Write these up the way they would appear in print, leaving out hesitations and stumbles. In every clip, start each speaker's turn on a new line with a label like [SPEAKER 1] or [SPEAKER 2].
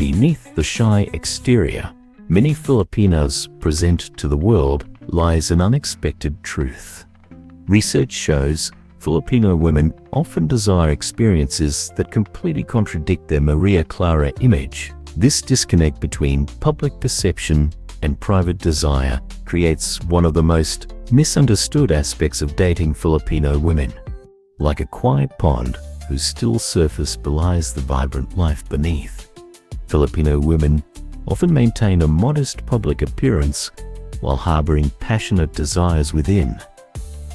[SPEAKER 1] Beneath the shy exterior many Filipinos present to the world lies an unexpected truth. Research shows Filipino women often desire experiences that completely contradict their Maria Clara image. This disconnect between public perception and private desire creates one of the most misunderstood aspects of dating Filipino women. Like a quiet pond whose still surface belies the vibrant life beneath, Filipino women often maintain a modest public appearance while harboring passionate desires within.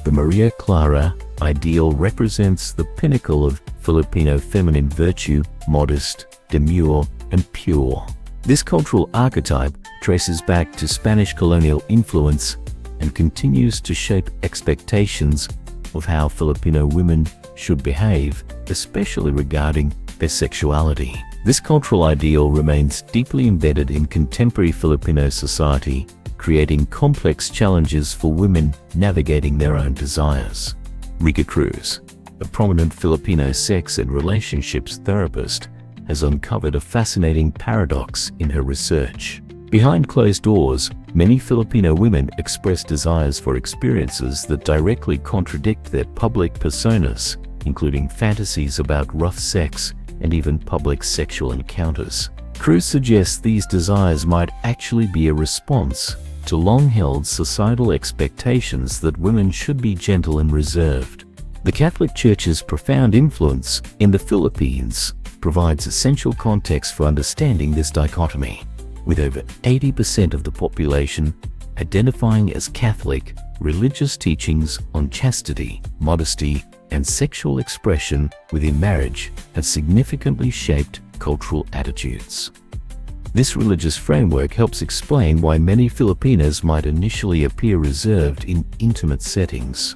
[SPEAKER 1] The Maria Clara ideal represents the pinnacle of Filipino feminine virtue, modest, demure, and pure. This cultural archetype traces back to Spanish colonial influence and continues to shape expectations of how Filipino women should behave, especially regarding their sexuality. This cultural ideal remains deeply embedded in contemporary Filipino society, creating complex challenges for women navigating their own desires. Rica Cruz, a prominent Filipino sex and relationships therapist, has uncovered a fascinating paradox in her research. Behind closed doors, many Filipino women express desires for experiences that directly contradict their public personas, including fantasies about rough sex and even public sexual encounters. Cruz suggests these desires might actually be a response to long-held societal expectations that women should be gentle and reserved. The Catholic Church's profound influence in the Philippines provides essential context for understanding this dichotomy. With over 80% of the population identifying as Catholic, religious teachings on chastity, modesty, and sexual expression within marriage have significantly shaped cultural attitudes. This religious framework helps explain why many Filipinas might initially appear reserved in intimate settings.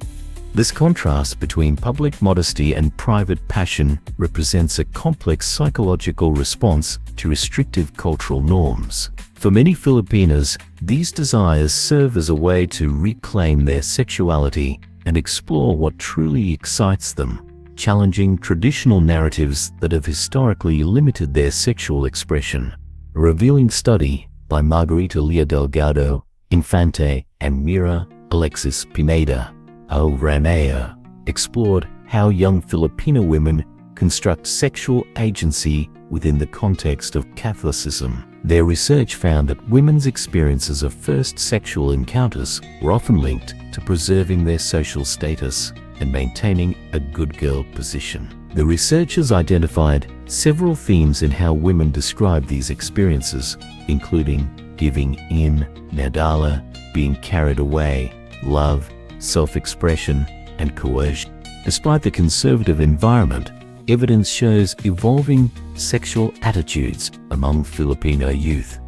[SPEAKER 1] This contrast between public modesty and private passion represents a complex psychological response to restrictive cultural norms. For many Filipinas, these desires serve as a way to reclaim their sexuality and explore what truly excites them, challenging traditional narratives that have historically limited their sexual expression. A revealing study by Margarita Lea Delgado Infante and Mira Alexis Pineda Ranea explored how young Filipino women construct sexual agency within the context of Catholicism. Their research found that women's experiences of first sexual encounters were often linked to preserving their social status and maintaining a good girl position. The researchers identified several themes in how women describe these experiences, including giving in, nadala, being carried away, love, self-expression, and coercion. Despite the conservative environment, evidence shows evolving sexual attitudes among Filipino youth.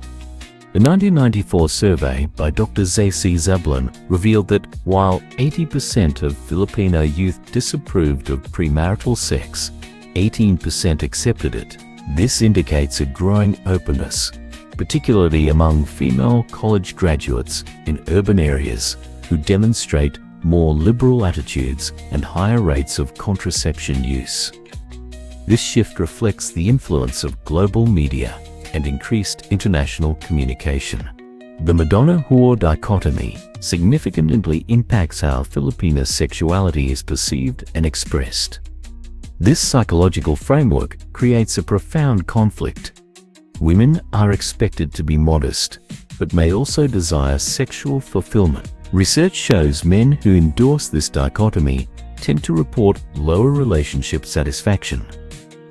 [SPEAKER 1] The 1994 survey by Dr. Z.C. Zablon revealed that while 80% of Filipino youth disapproved of premarital sex, 18% accepted it. This indicates a growing openness, particularly among female college graduates in urban areas who demonstrate more liberal attitudes and higher rates of contraception use. This shift reflects the influence of global media and increased international communication. The Madonna-whore dichotomy significantly impacts how Filipino sexuality is perceived and expressed. This psychological framework creates a profound conflict. Women are expected to be modest, but may also desire sexual fulfillment. Research shows men who endorse this dichotomy tend to report lower relationship satisfaction,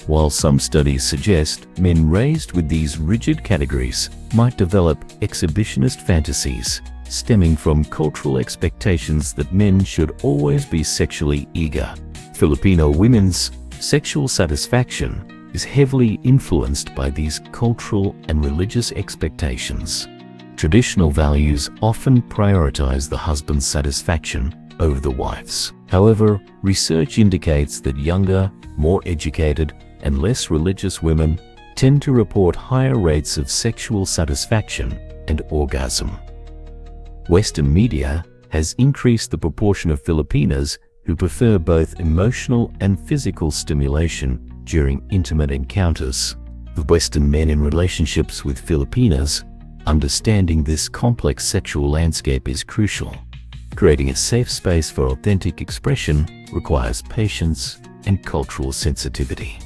[SPEAKER 1] while some studies suggest men raised with these rigid categories might develop exhibitionist fantasies stemming from cultural expectations that men should always be sexually eager. Filipino women's sexual satisfaction is heavily influenced by these cultural and religious expectations. Traditional values often prioritize the husband's satisfaction over the wife's. However, research indicates that younger, more educated, and less religious women tend to report higher rates of sexual satisfaction and orgasm. Western media has increased the proportion of Filipinas who prefer both emotional and physical stimulation during intimate encounters. of Western men in relationships with Filipinas, understanding this complex sexual landscape is crucial. Creating a safe space for authentic expression requires patience and cultural sensitivity.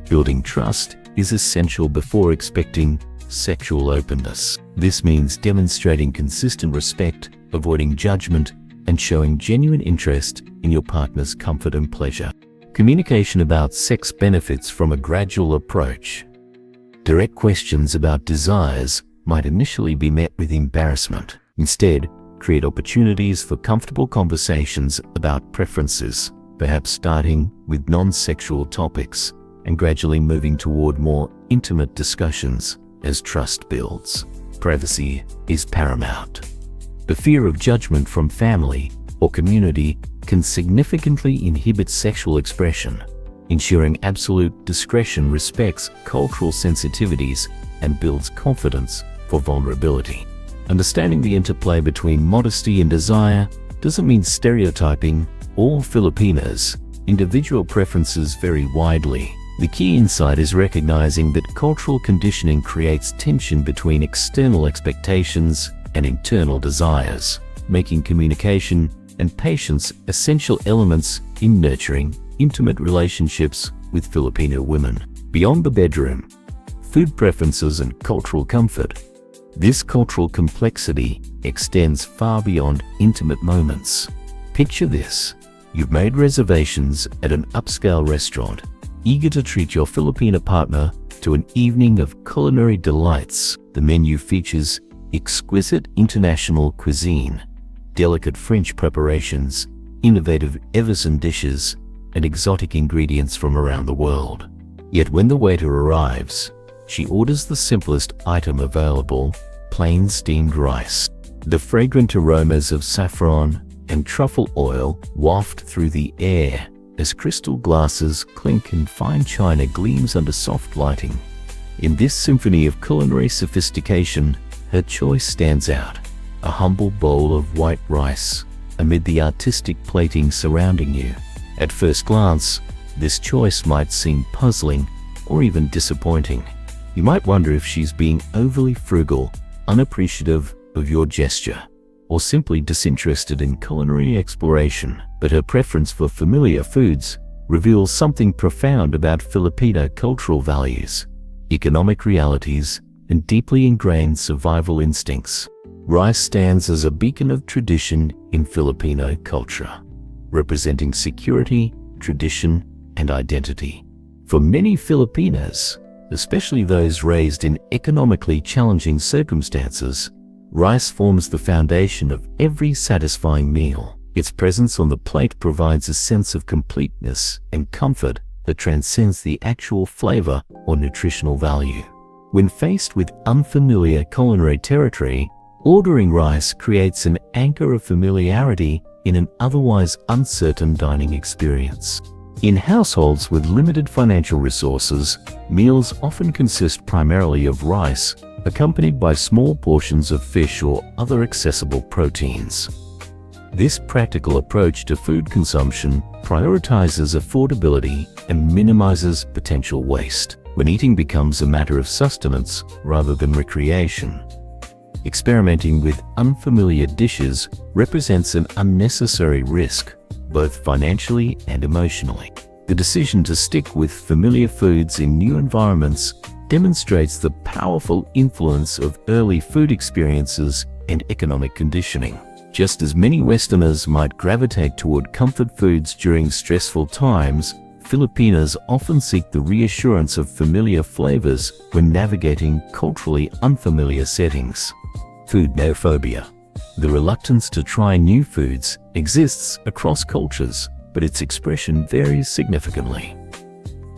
[SPEAKER 1] Building trust is essential before expecting sexual openness. This means demonstrating consistent respect, avoiding judgment, and showing genuine interest in your partner's comfort and pleasure. Communication about sex benefits from a gradual approach. Direct questions about desires might initially be met with embarrassment. Instead, create opportunities for comfortable conversations about preferences, perhaps starting with non-sexual topics and gradually moving toward more intimate discussions as trust builds. Privacy is paramount. The fear of judgment from family or community can significantly inhibit sexual expression. Ensuring absolute discretion respects cultural sensitivities and builds confidence for vulnerability. Understanding the interplay between modesty and desire doesn't mean stereotyping all Filipinas. Individual preferences vary widely. The key insight is recognizing that cultural conditioning creates tension between external expectations and internal desires, making communication and patience essential elements in nurturing intimate relationships with Filipino women. Beyond the bedroom, food preferences and cultural comfort. This cultural complexity extends far beyond intimate moments. Picture this. You've made reservations at an upscale restaurant, eager to treat your Filipino partner to an evening of culinary delights. The menu features exquisite international cuisine, delicate French preparations, innovative Everson dishes, and exotic ingredients from around the world. Yet when the waiter arrives, she orders the simplest item available, plain steamed rice. The fragrant aromas of saffron and truffle oil waft through the air as crystal glasses clink and fine china gleams under soft lighting. In this symphony of culinary sophistication, her choice stands out. A humble bowl of white rice amid the artistic plating surrounding you. At first glance, this choice might seem puzzling or even disappointing. You might wonder if she's being overly frugal, unappreciative of your gesture, or simply disinterested in culinary exploration. But her preference for familiar foods reveals something profound about Filipino cultural values, economic realities, and deeply ingrained survival instincts. Rice stands as a beacon of tradition in Filipino culture, representing security, tradition, and identity. For many Filipinas, especially those raised in economically challenging circumstances, rice forms the foundation of every satisfying meal. Its presence on the plate provides a sense of completeness and comfort that transcends the actual flavor or nutritional value. When faced with unfamiliar culinary territory, ordering rice creates an anchor of familiarity in an otherwise uncertain dining experience. In households with limited financial resources, meals often consist primarily of rice, accompanied by small portions of fish or other accessible proteins. This practical approach to food consumption prioritizes affordability and minimizes potential waste, when eating becomes a matter of sustenance rather than recreation. Experimenting with unfamiliar dishes represents an unnecessary risk, both financially and emotionally. The decision to stick with familiar foods in new environments demonstrates the powerful influence of early food experiences and economic conditioning. Just as many Westerners might gravitate toward comfort foods during stressful times, Filipinas often seek the reassurance of familiar flavors when navigating culturally unfamiliar settings. Food neophobia. The reluctance to try new foods exists across cultures, but its expression varies significantly.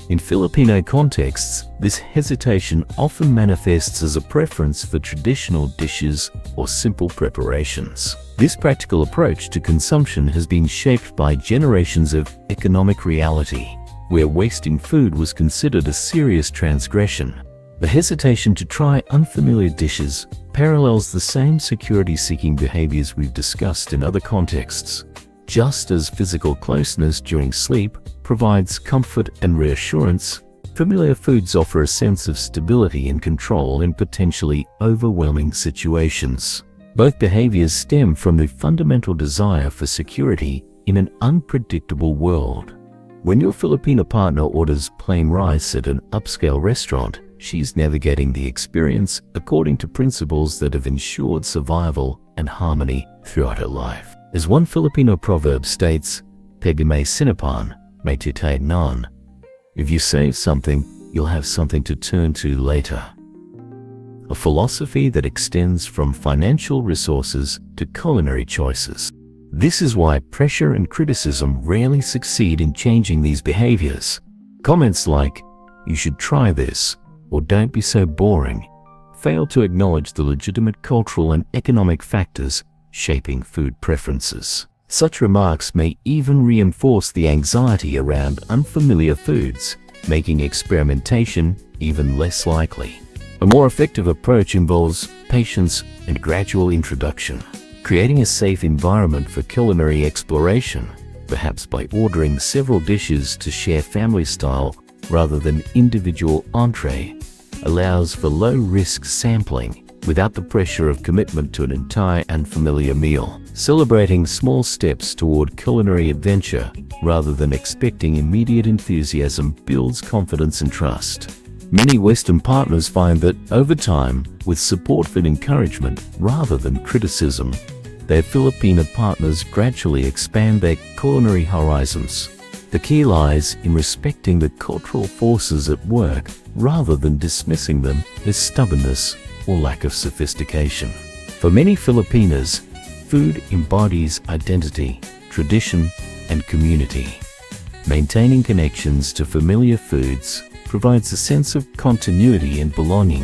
[SPEAKER 1] In Filipino contexts, this hesitation often manifests as a preference for traditional dishes or simple preparations. This practical approach to consumption has been shaped by generations of economic reality, where wasting food was considered a serious transgression. The hesitation to try unfamiliar dishes parallels the same security-seeking behaviors we've discussed in other contexts. Just as physical closeness during sleep provides comfort and reassurance, Familiar foods offer a sense of stability and control in potentially overwhelming situations. Both behaviors stem from the fundamental desire for security in an unpredictable world. When your Filipino partner orders plain rice at an upscale restaurant, she's navigating the experience according to principles that have ensured survival and harmony throughout her life. As one Filipino proverb states, "Pag may sinapan, may tutay non." If you save something, you'll have something to turn to later. A philosophy that extends from financial resources to culinary choices. This is why pressure and criticism rarely succeed in changing these behaviors. Comments like, "You should try this," or "Don't be so boring," fail to acknowledge the legitimate cultural and economic factors shaping food preferences. Such remarks may even reinforce the anxiety around unfamiliar foods, making experimentation even less likely. A more effective approach involves patience and gradual introduction, creating a safe environment for culinary exploration, perhaps by ordering several dishes to share family style rather than individual entree, allows for low-risk sampling without the pressure of commitment to an entire unfamiliar meal. Celebrating small steps toward culinary adventure rather than expecting immediate enthusiasm builds confidence and trust. Many Western partners find that over time, with support and encouragement rather than criticism, their Filipino partners gradually expand their culinary horizons. The key lies in respecting the cultural forces at work rather than dismissing them as stubbornness or lack of sophistication. For many Filipinas, food embodies identity, tradition, and community. Maintaining connections to familiar foods provides a sense of continuity and belonging,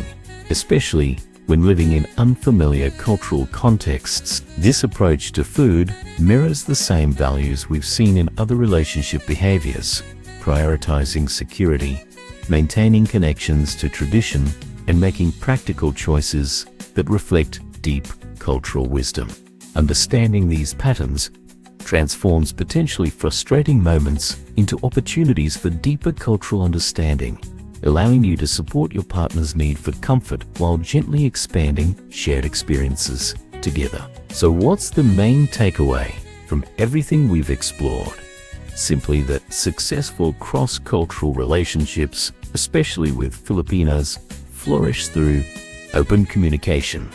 [SPEAKER 1] especially when living in unfamiliar cultural contexts. This approach to food mirrors the same values we've seen in other relationship behaviors, prioritizing security, maintaining connections to tradition, and making practical choices that reflect deep cultural wisdom. Understanding these patterns transforms potentially frustrating moments into opportunities for deeper cultural understanding, allowing you to support your partner's need for comfort while gently expanding shared experiences together. So what's the main takeaway from everything we've explored? Simply that successful cross-cultural relationships, especially with Filipinas, flourish through open communication,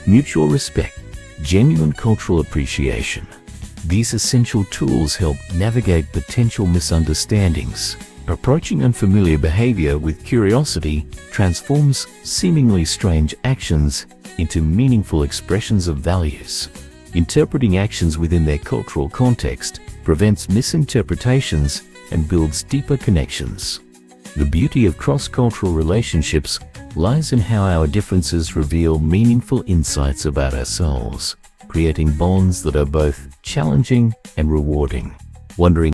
[SPEAKER 1] mutual respect, genuine cultural appreciation. These essential tools help navigate potential misunderstandings. Approaching unfamiliar behavior with curiosity transforms seemingly strange actions into meaningful expressions of values. Interpreting actions within their cultural context prevents misinterpretations and builds deeper connections. The beauty of cross-cultural relationships lies in how our differences reveal meaningful insights about ourselves, creating bonds that are both challenging and rewarding. Wondering